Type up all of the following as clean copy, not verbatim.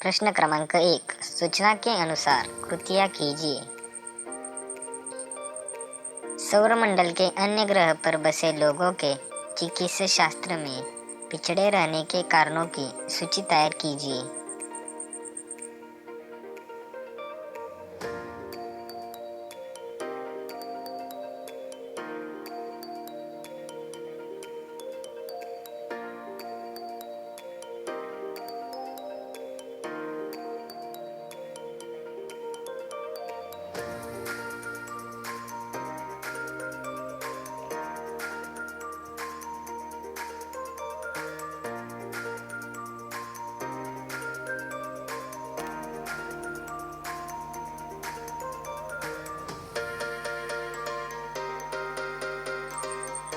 प्रश्न क्रमांक 1 सूचना के अनुसार कृतियाँ कीजिए। सौरमंडल के अन्य ग्रह पर बसे लोगों के चिकित्सा शास्त्र में पिछड़े रहने के कारणों की सूची तैयार कीजिए।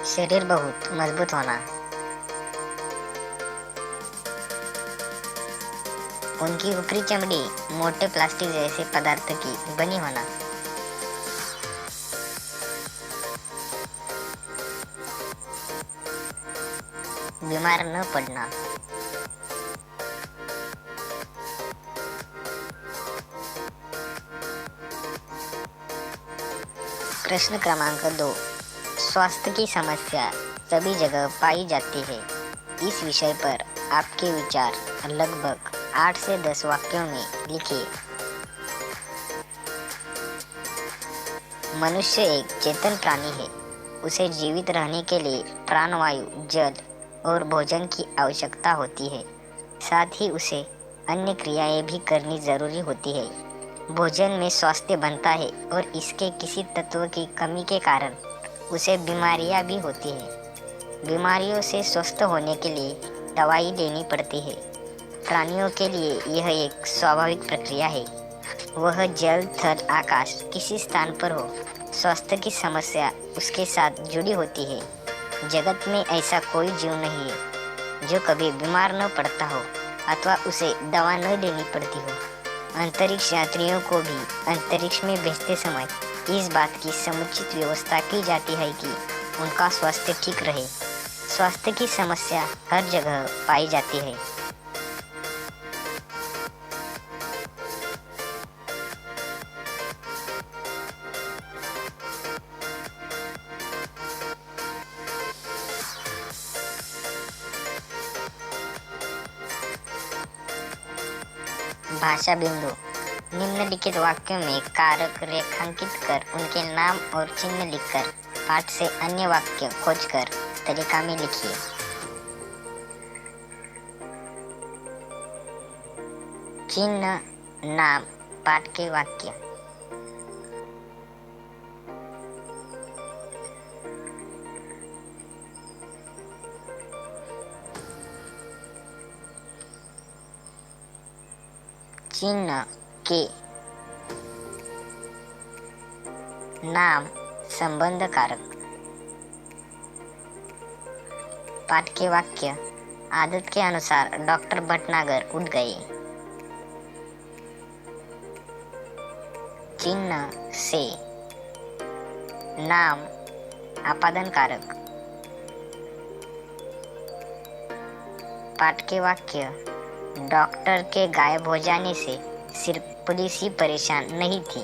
शरीर बहुत मजबूत होना, उनकी ऊपरी चमड़ी मोटे प्लास्टिक जैसे पदार्थ की बनी होना, बीमार न पड़ना। प्रश्न क्रमांक 2 स्वास्थ्य की समस्या सभी जगह पाई जाती है। इस विषय पर आपके विचार लगभग 8 से 10 वाक्यों में लिखिए। मनुष्य एक चेतन प्राणी है। उसे जीवित रहने के लिए प्राणवायु, जल और भोजन की आवश्यकता होती है। साथ ही उसे अन्य क्रियाएं भी करनी जरूरी होती है। भोजन में स्वास्थ्य बनता है और इसके किसी तत्व की कमी के कारण उसे बीमारियां भी होती है। बीमारियों से स्वस्थ होने के लिए दवाई लेनी पड़ती है। प्राणियों के लिए यह एक स्वाभाविक प्रक्रिया है। वह जल, थल, आकाश किसी स्थान पर हो, स्वास्थ्य की समस्या उसके साथ जुड़ी होती है। जगत में ऐसा कोई जीव नहीं है जो कभी बीमार न पड़ता हो अथवा उसे दवा न लेनी पड़ती हो। अंतरिक्ष यात्रियों को भी अंतरिक्ष में भेजते समय इस बात की समुचित व्यवस्था की जाती है कि उनका स्वास्थ्य ठीक रहे। स्वास्थ्य की समस्या हर जगह पाई जाती है। भाषा बिंदु निम्नलिखित वाक्यों में कारक रेखांकित कर उनके नाम और चिन्ह लिखकर पाठ से अन्य वाक्य खोजकर तरीका में लिखिए। चिन्ह, नाम, पाठ के वाक्य। चिन्ह के नाम संबंध कारक। पाठ के वाक्य आदत के अनुसार डॉक्टर भटनागर उठ गए। चिन्ह से नाम आपादन कारक। पाठ के वाक्य डॉक्टर के गायब हो जाने से सिर्फ पुलिस ही परेशान नहीं थी।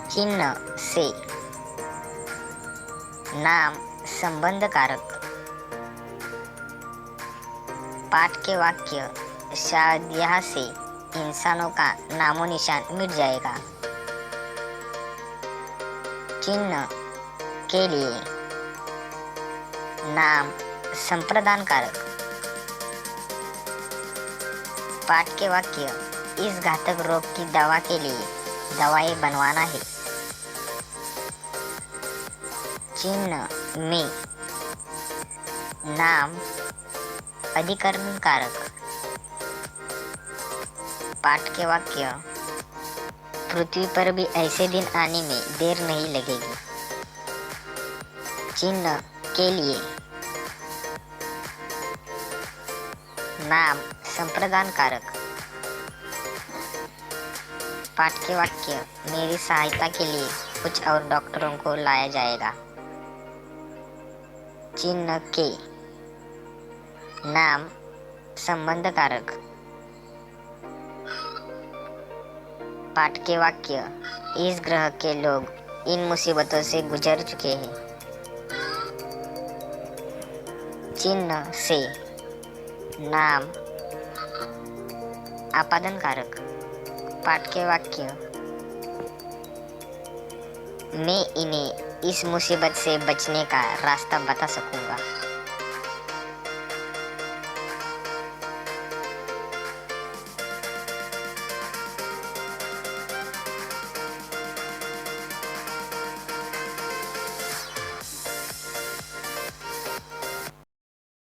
चिन्ह से नाम संबंध कारक। पाठ के वाक्य शायद यहाँ से इंसानों का नामो निशान मिट जाएगा। चिन्ह के लिए नाम संप्रदान कारक। पाठ के वाक्य इस घातक रोग की दवा के लिए दवाएं बनवाना है। चिन्ह में नाम अधिकरण कारक। पाठ के वाक्य पृथ्वी पर भी ऐसे दिन आने में देर नहीं लगेगी। चिन्ह के लिए नाम संप्रदान कारक। पाठ के वाक्य मेरी सहायता के लिए कुछ और डॉक्टरों को लाया जाएगा। चिन्ह के नाम संबंध कारक। पाठ के वाक्य, इस ग्रह के लोग इन मुसीबतों से गुजर चुके हैं। चिन्ह से, नाम, आपादन कारक। पाठ के वाक्य, मैं इन्हें इस मुसीबत से बचने का रास्ता बता सकूंगा।